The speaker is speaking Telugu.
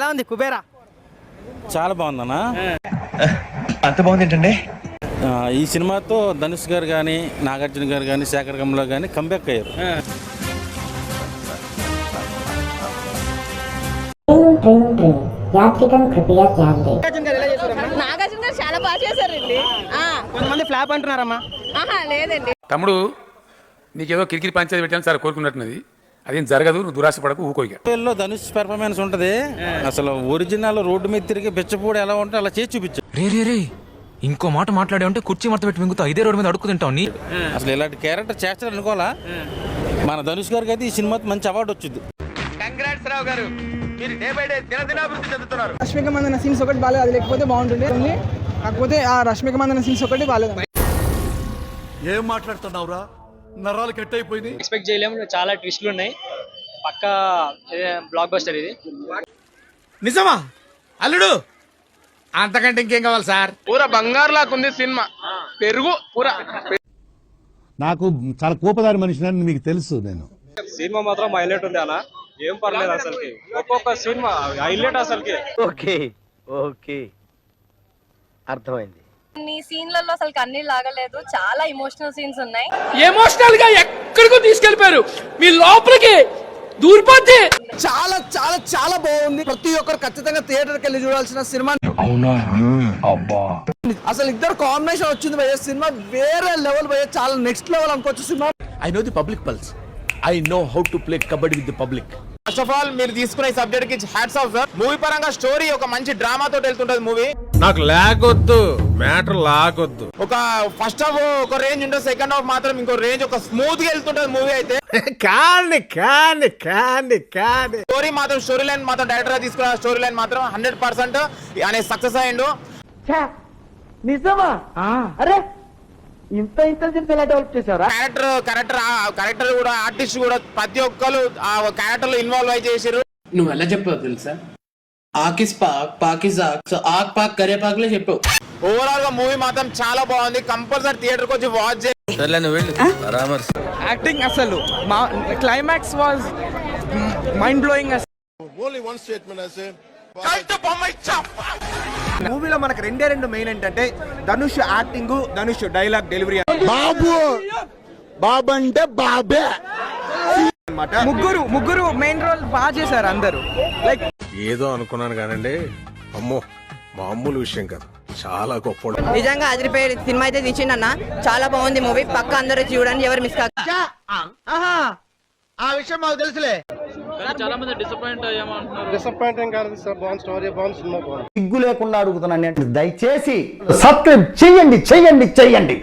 ఎలా ఉంది కుబేరా? చాలా బాగుందన్నా. అంత బాగుంది ఏంటండి? ఈ సినిమాతో ధనుష్ గారు కానీ, నాగార్జున గారు కానీ, శేఖర్ కమ్ముల కానీ కంబ్యాక్ అయ్యారు. నాగార్జున గారు చాలా బాగా చేశారండి. కొంతమంది ఫ్లాప్ అంటున్నారమ్మా. లేదండి తమ్ముడు, నీకేదో కిరికిరి పంచాయతీ పెట్టాను సార్ కోరుకున్నట్టున్నది. అదేం జరగదు, నువ్వు దురాశ పడకు, ఊకోయిగా. ధనుష్ పెర్ఫార్మెన్స్ ఉంటది. అసలు ఒరిజినల్ రోడ్డు మీద తిరిగి బిచ్చపూడి ఎలా ఉంటే అలా చేసి చూపించు. రే ఇంకో మాట మాట్లాడే ఉంటే కుర్చీ మడత పెట్టి మింగుతావు, ఇదే రోడ్డు మీద అడుక్కు తింటావు. అసలు ఇలాంటి క్యారెక్టర్ చేస్తారు అనుకోవాలా. మన ధనుష్ గారికి అయితే ఈ సినిమాకి మంచి అవార్డు వచ్చింది. కంగ్రాట్స్ రావు గారు, మీరు డే బై డే దినదినాభివృద్ధి చెందుతున్నారు. రష్మిక మందన సీన్స్ ఒకటి బాగాలేదు, అది లేకపోతే బాగుంటుంది. కాకపోతే ఆ రష్మిక మందన సీన్స్ ఒకటి బాగాలేదు. ఏం మాట్లాడుతున్నావురా, నరాలు కట్ అయిపోయింది. ఎక్స్పెక్ట్ చేయలేము, చాలా ట్విస్టులు ఉన్నాయి. పక్కా బ్లాక్ బస్టర్ ఇది. నిజమా అల్లుడు? అంతకంటే ఇంకేం కావాలి సార్? పూరా బంగారు లాకుంది సినిమా. పెరుగు పూరా. నాకు చాలా కోపదారి మనిషిని మీకు తెలుసు. నేను సినిమా మాత్రం హైలైట్ ఉంది అన్న, ఏం పర్లేదు అసలుకి. ఒక్కొక్క సినిమా హైలైట్ అసలుకి. ఓకే ఓకే అర్థమైంది. ఈ సీన్లలో అసలు అన్ని లాగలేదు, చాలా ఎమోషనల్ సీన్స్ ఉన్నాయి. ఎమోషనల్ గా ఎక్కడికో తీసుకెళ్లిపోయారు, మీ లోపలికి దూరిపోతే. చాలా చాలా చాలా బాగుంది. ప్రతి ఒక్కరు ఖచ్చితంగా థియేటర్కి వెళ్ళి చూడాల్సిన సినిమా. అవునా? అబ్బా, అసలు ఇద్దరు కాంబినేషన్ వచ్చింది భయ్య, సినిమా వేరే లెవెల్ భయ్య, చాలా నెక్స్ట్ లెవెల్ అనుకోవచ్చు cinema. I know the public pulse, I know how to play kabaddi with the public. First of all మీరు తీసుకునే సబ్జెక్ట్ కి హ్యాట్స్ ఆఫ్ సార్. మూవీ పరంగా స్టోరీ ఒక మంచి డ్రామా తోటి వెళ్తుంటది మూవీ. నాకు లాగొద్దు, మ్యాటర్ లాగొద్దు. ఒక ఫస్ట్ హాఫ్ ఒక రేంజ్ ఉంటుంది, సెకండ్ హాఫ్ మాత్రం ఇంకో రేంజ్, ఒక స్మూత్ గా వెళ్తుంటది మూవీ అయితే. స్టోరీ మాత్రం, స్టోరీ లైన్ మాత్రం డైరెక్టర్ గా తీసుకున్న స్టోరీ లైన్ మాత్రం 100% అనేది సక్సెస్ అయ్యిండు. నిజమా? అరే ఇంత ఇంటెలిజెంట్ ఎలా డెవలప్ చేశారా? క్యారెక్టర్ కూడా, ఆర్టిస్ట్ కూడా ప్రతి ఒక్కరు ఆ క్యారెక్టర్ లో ఇన్వాల్వ్ అయి చేసారు. నువ్వు ఎలా చెప్పావు తెలుసా? ఆకిస్ పాక్, పాకిస్ ఆక్, సో ఆక్ పాక్ కరే పాక్ లో చెప్పావు. ఓవరాల్ గా మూవీ మాత్రం చాలా బాగుంది. కంపల్సరీ థియేటర్ కి వచ్చి వాచ్ చేయండి. యాక్టింగ్ అసలు క్లైమాక్స్ వాజ్ మైండ్ బ్లోయింగ్. మూవీలో మనకు రెండు మెయిన్ ఏంటంటే Dhanush acting, Dhanush dialogue delivery. బాబు అంటే బాబే. ముగ్గురు మెయిన్ రోల్ బాగా చేశారు అందరూ. లైక్ ఏదో అనుకున్నాను కానండి, అమ్మో మామూలు విషయం కాదు, చాలా గొప్ప. నిజంగా అదిరిపోయే సినిమా అయితే తీసిండన్న, చాలా బాగుంది మూవీ. పక్క అందరూ చూడండి, ఎవరు మిస్ కాదు. ఆ విషయం మాకు తెలుసులే. చాలా మంది డిసప్పాయింట్ అయ్యామంటున్నారు. డిసప్పాయింటింగ్ కాదు సార్, బాగుంది స్టోరీ, బాగుంది సినిమా, బాగుంది. సిగ్గు లేకుండా అడుగుతున్నాను, దయచేసి సబ్స్క్రైబ్ చెయ్యండి.